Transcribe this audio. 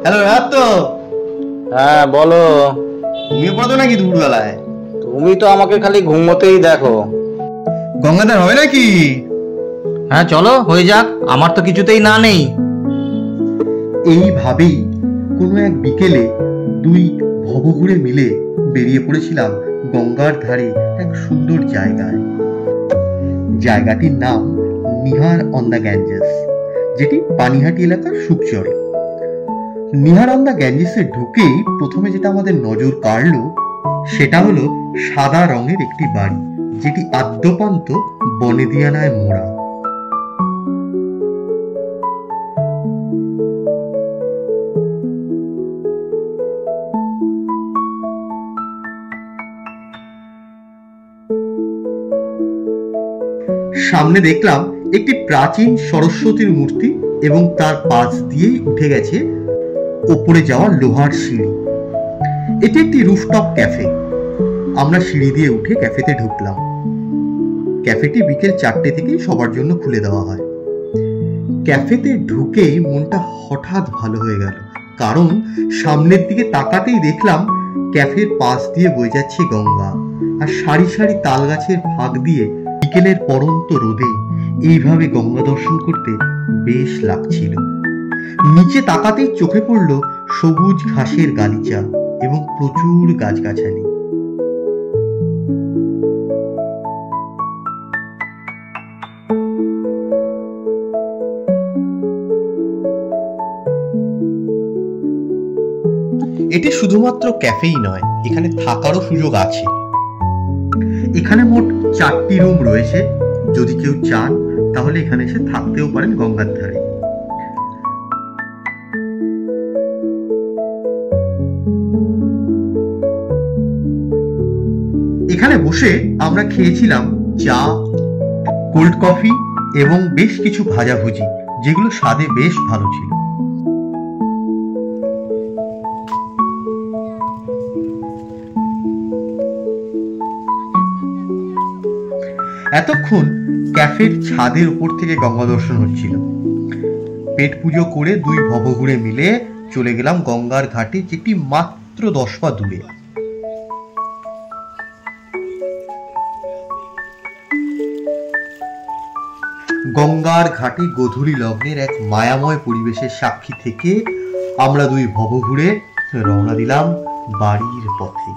Hello রাত। হ্যাঁ বলো। ঘুমিয়ে পড়তো নাকি দুপুরবেলায়? তুমি তো আমাকে খালি ঘুমোতেই দেখো। গঙ্গাধার হবে নাকি? হ্যাঁ চলো হয়ে যাক, আমার তো কিছুতেই না নেই। এইভাবেই কোনো এক বিকেলে দুই ভবঘুরে মিলে বেরিয়ে পড়েছিলাম গঙ্গার ধারে এক সুন্দর জায়গায়। জায়গাটির নাম নিহার অন দ্য গ্যাঞ্জেস, যেটি পানিহাটি এলাকার সুকচরে। নিহার অন দ্য গ্যাঞ্জেসে ঢুকেই প্রথমে যেটা আমাদের নজর কাড়ল সেটা হলো সাদা রঙের একটি বাড়ি, যেটি আদ্যপান্ত বনেদিয়ানায় মোড়া। সামনে দেখলাম একটি প্রাচীন সরস্বতীর মূর্তি এবং তার পাশ দিয়েই উঠে গেছে ওপরে যাওয়া লোহার সিঁড়ি। এটি একটি রুফটপ ক্যাফে। আমরা সিঁড়ি দিয়ে উঠে ক্যাফেতে ঢুকলাম। ক্যাফেটি বিকেল 4টে থেকেই সবার জন্য খুলে দেওয়া হয়। ক্যাফেতে ঢুকেই মনটা হঠাৎ ভালো হয়ে গেল, কারণ সামনের দিকে তাকাতেই দেখলাম ক্যাফের পাশ দিয়ে বয়ে যাচ্ছে গঙ্গা, আর সারি সারি তাল গাছের ফাঁক দিয়ে বিকেলের পড়ন্ত রোদে এইভাবে গঙ্গা দর্শন করতে বেশ লাগছিল। নিচে তাকাতেই চোখে পড়ল সবুজ ঘাসের গালিচা এবং প্রচুর গাছগাছালি। এটি শুধুমাত্র ক্যাফেই নয়, এখানে থাকারও সুযোগ আছে। এখানে মোট 4টি রুম রয়েছে। যদি কেউ চান তাহলে এখানে এসে থাকতেও পারেন গঙ্গার ধারে। এখানে বসে আমরা খেয়েছিলাম চা, কোল্ড কফি এবং বেশ কিছু ভাজাভুজি, যেগুলো স্বাদে বেশ ভালো ছিল। এতক্ষণ ক্যাফের ছাদের উপর থেকে গঙ্গা দর্শন হচ্ছিল। পেট পুজো করে দুই ভবঘুরে মিলে চলে গেলাম গঙ্গার ঘাটে, যেটি মাত্র 10 পা দূরে। গঙ্গার ঘাটে গোধূলি লগ্নের এক মায়াময় পরিবেশের সাক্ষী থেকে আমরা দুই ভবঘুরে রওনা দিলাম বাড়ির পথে।